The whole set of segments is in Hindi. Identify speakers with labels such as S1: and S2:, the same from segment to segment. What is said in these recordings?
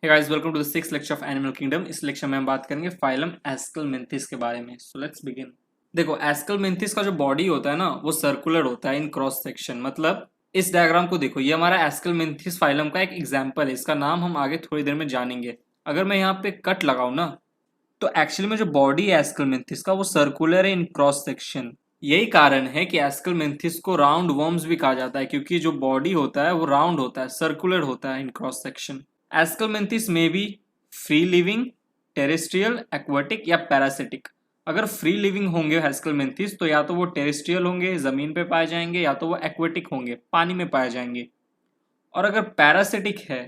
S1: Hey guys, welcome to the six lecture of animal kingdom. इस लेक्चर में हम बात करेंगे फाइलम एस्कलमेंथिस के बारे में। So let's begin. देखो, एस्कलमेंथिस का जो बॉडी होता है ना, वो सर्कुलर होता है इन क्रॉस सेक्शन। मतलब इस डायग्राम को देखो, ये हमारा एस्कलमेंथिस फाइलम का एक एग्जांपल है। इसका नाम हम आगे थोड़ी देर में जानेंगे। अगर मैं यहाँ पे कट लगाऊं ना, तो एक्चुअली में जो बॉडी है एस्कलमेंथिस का, वो सर्कुलर है इन क्रॉस सेक्शन। यही कारण है कि एस्कलमेंथिस को राउंड वर्म्स भी कहा जाता है, क्योंकि जो बॉडी होता है वो राउंड होता है, सर्कुलर होता है इन क्रॉस सेक्शन। एस्कलमेंथिस में भी फ्री लिविंग, टेरेस्ट्रियल, एक्वाटिक या पैरासिटिक। अगर फ्री लिविंग होंगे एस्कलमेंथिस, तो या तो वो टेरेस्ट्रियल होंगे, जमीन पे पाए जाएंगे, या तो वो एक्वाटिक होंगे, पानी में पाए जाएंगे। और अगर पैरासिटिक है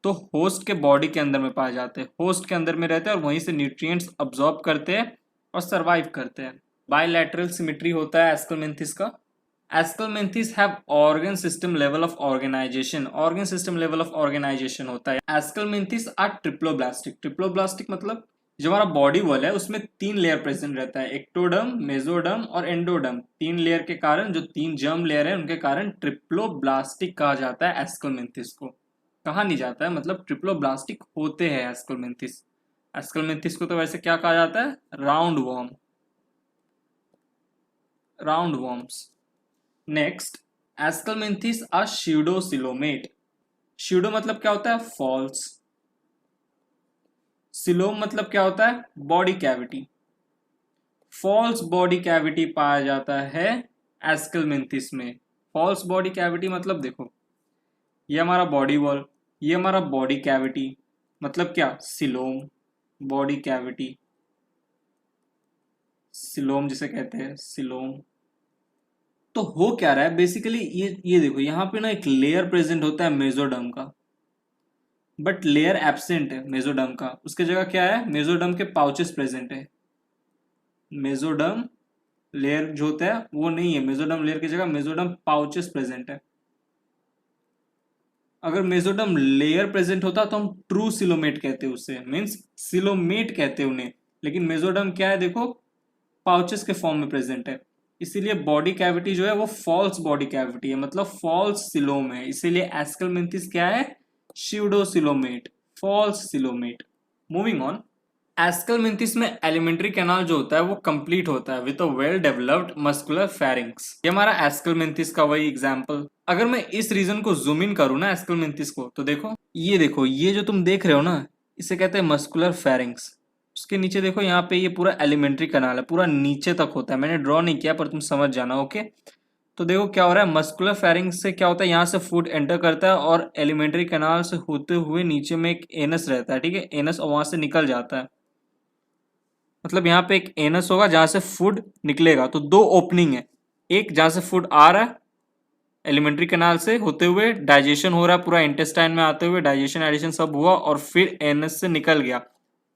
S1: तो होस्ट के बॉडी के अंदर में पाए जाते हैं, होस्ट के अंदर में रहते हैं और वहीं से न्यूट्रिएंट्स अब्जॉर्ब करते हैं और सरवाइव करते हैं। बायलैटरल सिमेट्री होता है एस्कलमेंथिस का। Aschelminthes have organ system level of organisation. Organ system level of organisation होता है। एस्कलमेंथिस आर ट्रिप्लोब्लास्टिक। ट्रिप्लोब्लास्टिक मतलब जो हमारा बॉडी वॉल है उसमें 3 लेयर प्रेजेंट रहता है, एक्टोडर्म, मेसोडर्म और एंडोडर्म। 3 लेयर के कारण, जो 3 जर्म लेयर है उनके कारण ट्रिप्लोब्लास्टिक कहा जाता है एस्कलमेंथिस को। कहा नहीं जाता है, मतलब ट्रिप्लोब्लास्टिक होते हैं एस्कलमेंथिस। एस्कलमेंथिस को तो वैसे क्या कहा जाता है? Round worm, round worms. Next, aschelminthes are pseudocoelomate. Pseudo मतलब क्या होता है? फॉल्स। सिलोम मतलब क्या होता है? Body cavity. False body cavity पाया जाता है एस्कलमेंथिस में। फॉल्स बॉडी कैविटी मतलब देखो, ये हमारा बॉडी वॉल, ये हमारा बॉडी कैविटी, मतलब क्या? सिलोम, बॉडी कैविटी, सिलोम जिसे कहते हैं, सिलोम। तो हो क्या रहा है बेसिकली, ये देखो, यहाँ पे ना एक लेयर प्रेजेंट होता है मेसोडर्म का, बट लेयर एब्सेंट है मेसोडर्म का। उसके जगह क्या है? मेसोडर्म के पाउचेस प्रेजेंट है। मेसोडर्म लेयर जो होता है वो नहीं है, मेसोडर्म लेयर की जगह मेसोडर्म पाउचेस प्रेजेंट है। अगर मेसोडर्म लेयर प्रेजेंट होता तो हम ट्रू सिलोमेट कहते हैं उसे, मीन्स सिलोमेट कहते हैं उन्हें। लेकिन मेसोडर्म क्या है देखो, पाउचेस के फॉर्म में प्रेजेंट है। इसीलिए बॉडी कैविटी जो है वो फॉल्स बॉडी कैविटी है, मतलब फॉल्स सिलोम है। इसीलिए एस्कलमेंथिस क्या है? Pseudocoelomate, false coelomate. Moving on, aschelminthes में एलिमेंट्री कैनाल जो होता है वो कंप्लीट होता है with a well developed muscular pharynx. ये हमारा एस्कलमेंथिस का वही एग्जांपल। अगर मैं इस रीजन को जूम इन करूं ना एस्कलमेंथिस को, तो देखो, ये जो तुम देख रहे हो ना, इसे कहते हैं मस्कुलर फेरिंक्स। उसके नीचे देखो, यहाँ पे ये पूरा एलिमेंट्री कैनाल है, पूरा नीचे तक होता है। मैंने ड्रॉ नहीं किया पर तुम समझ जाना, ओके? तो देखो क्या हो रहा है, मस्कुलर फेरिंक्स से क्या होता है, यहाँ से फूड एंटर करता है और एलिमेंट्री कैनाल से होते हुए नीचे में एक एनस रहता है, ठीक है? एनस, और वहां से निकल जाता है। मतलब यहाँ पे एक एनस होगा जहां से फूड निकलेगा। तो 2 ओपनिंग है, एक जहां से फूड आ रहा है एलिमेंट्री कैनाल से होते हुए, डाइजेशन हो रहा है, पूरा इंटेस्टाइन में आते हुए डाइजेशन एडिशन सब हुआ, और फिर एनस से निकल गया।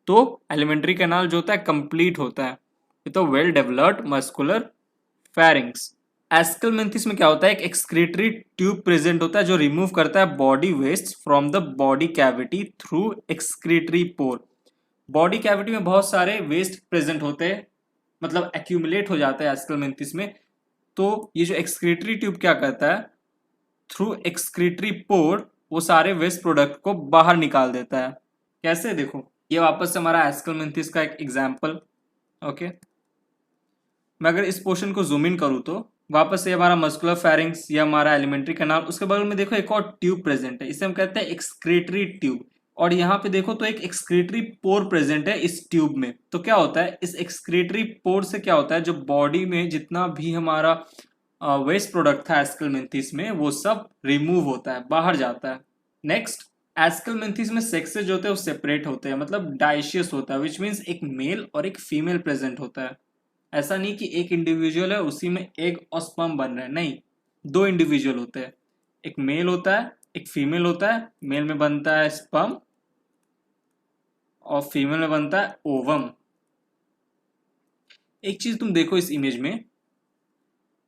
S1: तो एलिमेंट्री कैनाल जो होता है कंप्लीट होता है। ये तो वेल डेवलप्ड मस्कुलर फेरिंग्स। एस्कलमेंथिस में क्या होता है, एक एक्सक्रीटरी ट्यूब प्रेजेंट होता है जो रिमूव करता है body waste from the body cavity through excretory pore. Body cavity में बहुत सारे वेस्ट प्रेजेंट होते हैं, मतलब एक्यूमुलेट हो जाता है एस्कलमेंथिस में। तो ये जो एक्सक्रीटरी ट्यूब क्या करता है, थ्रू एक्सक्रीटरी पोर वो सारे वेस्ट प्रोडक्ट को बाहर निकाल देता है। कैसे? देखो, ये वापस से हमारा एस्कलमेंथिस का एक एग्जाम्पल, ओके? मैं अगर इस पोर्शन को जूम इन करूँ तो वापस से हमारा मस्कुलर फेरिंग्स, ये हमारा एलिमेंट्री कैनाल, उसके बगल में देखो एक और ट्यूब प्रेजेंट है, इसे हम कहते हैं एक्सक्रीटरी ट्यूब। और यहाँ पे देखो तो एक एक्सक्रीटरी पोर प्रेजेंट है इस ट्यूब में। तो क्या होता है, इस एक्सक्रीटरी पोर से क्या होता है, जो बॉडी में जितना भी हमारा वेस्ट प्रोडक्ट था एस्कलमेंथिस में, वो सब रिमूव होता है, बाहर जाता है। नेक्स्ट, एस्कलमेंथिस में सेक्सेस जो होते हैं वो सेपरेट होते हैं, मतलब डाइशियस होता है, विच मीन्स एक मेल और एक फीमेल प्रेजेंट होता है। ऐसा नहीं कि एक इंडिविजुअल है उसी में एग और स्पर्म बन रहे हैं, नहीं, 2 इंडिविजुअल होते हैं। एक मेल होता है, एक फीमेल होता है। मेल में बनता है स्पर्म और फीमेल में बनता है ओवम। एक चीज तुम देखो इस इमेज में,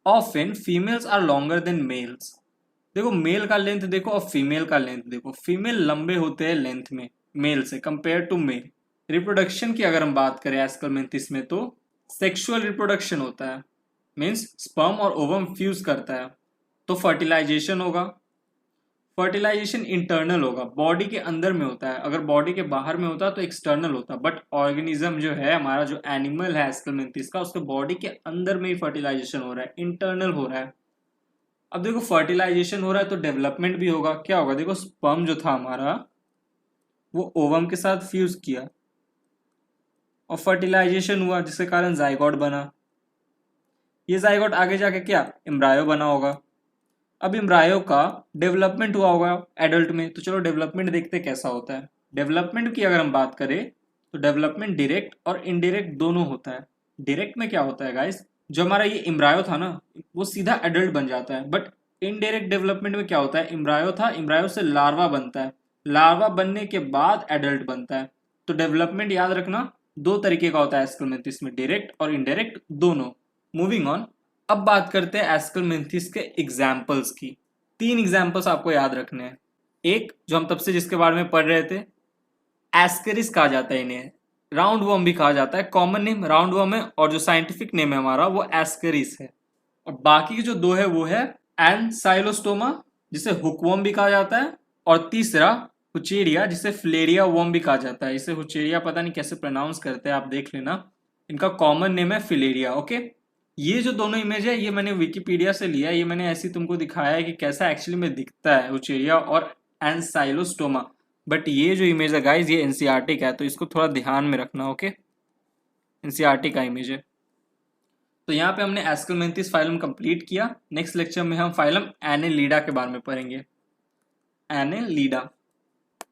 S1: often females are longer than males. देखो, मेल का लेंथ देखो और फीमेल का लेंथ देखो, फीमेल लंबे होते हैं लेंथ में मेल से कंपेयर टू मेल। रिप्रोडक्शन की अगर हम बात करें एस्कलमेंथिस में, तो सेक्सुअल रिप्रोडक्शन होता है, मीन्स स्पर्म और ओवम फ्यूज करता है, तो फर्टिलाइजेशन होगा। फर्टिलाइजेशन इंटरनल होगा, बॉडी के अंदर में होता है, अगर बॉडी के बाहर में होता तो एक्सटर्नल होता, बट ऑर्गेनिज्म जो है हमारा, जो एनिमल है एस्केलमेंथिस का, उसके बॉडी के अंदर में ही फर्टिलाइजेशन हो रहा है, इंटरनल हो रहा है। अब देखो फर्टिलाइजेशन हो रहा है तो डेवलपमेंट भी होगा। क्या होगा, देखो स्पर्म जो था हमारा वो ओवम के साथ फ्यूज किया और फर्टिलाइजेशन हुआ, जिसके कारण जाइगोट बना। ये जाइगोट आगे जाके क्या एम्ब्रायो बना होगा। अब एम्ब्रायो का डेवलपमेंट हुआ होगा एडल्ट में, तो चलो डेवलपमेंट देखते कैसा होता है। डेवलपमेंट की अगर हम बात करें तो डेवलपमेंट डायरेक्ट और इनडायरेक्ट दोनों होता है। डायरेक्ट में क्या होता है गाइस, जो हमारा ये एम्ब्रायो था ना वो सीधा एडल्ट बन जाता है, बट इनडायरेक्ट डेवलपमेंट में क्या होता है, एम्ब्रायो था, एम्ब्रायो से लार्वा बनता है, लार्वा बनने के बाद एडल्ट बनता है। तो डेवलपमेंट याद रखना दो तरीके का होता है एस्केलमेंथिस में, डायरेक्ट और इनडायरेक्ट दोनों। मूविंग ऑन, अब बात करते हैं एस्केलमेंथिस के एग्जाम्पल्स की। 3 एग्जाम्पल्स आपको याद रखने हैं। एक जो हम तब से जिसके बारे में पढ़ रहे थे, एस्केरिस कहा जाता है इन्हें, राउंड वर्म भी कहा जाता है, कॉमन नेम राउंड वर्म है और जो साइंटिफिक नेम है हमारा वो एस्केरिस है। और बाकी के जो दो है वो है एनसाइलोस्टोमा जिसे हुकवर्म भी कहा जाता है, और तीसरा हुचेरिया जिसे फ्लेरिया वर्म भी कहा जाता है। इसे हुचेरिया पता नहीं कैसे प्रोनाउंस करते हैं, आप देख लेना। इनका कॉमन नेम है फिलेरिया। ओके, ये जो दोनों इमेज है ये मैंने विकिपीडिया से लिया है, ये मैंने ऐसे तुमको दिखाया है कि कैसा एक्चुअली में दिखता है हुचेरिया और एनसाइलोस्टोमा। बट ये जो इमेज है गाइज ये एनसीईआरटी का है, तो इसको थोड़ा ध्यान में रखना। ओके, एनसीईआरटी का इमेज है। तो यहाँ पे हमने एस्केलमेंथिस फाइलम कंप्लीट किया। नेक्स्ट लेक्चर में हम फाइलम एनेलिडा के बारे में पढ़ेंगे, एनेलिडा।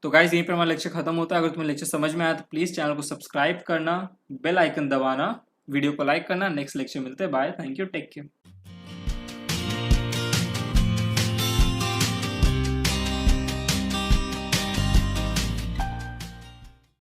S1: तो गाइज यहीं पे हमारा लेक्चर खत्म होता है। अगर तुम्हें लेक्चर समझ में आया तो प्लीज चैनल को सब्सक्राइब करना, बेल आइकन दबाना, वीडियो को लाइक करना। नेक्स्ट लेक्चर मिलते हैं, bye, thank you, take care.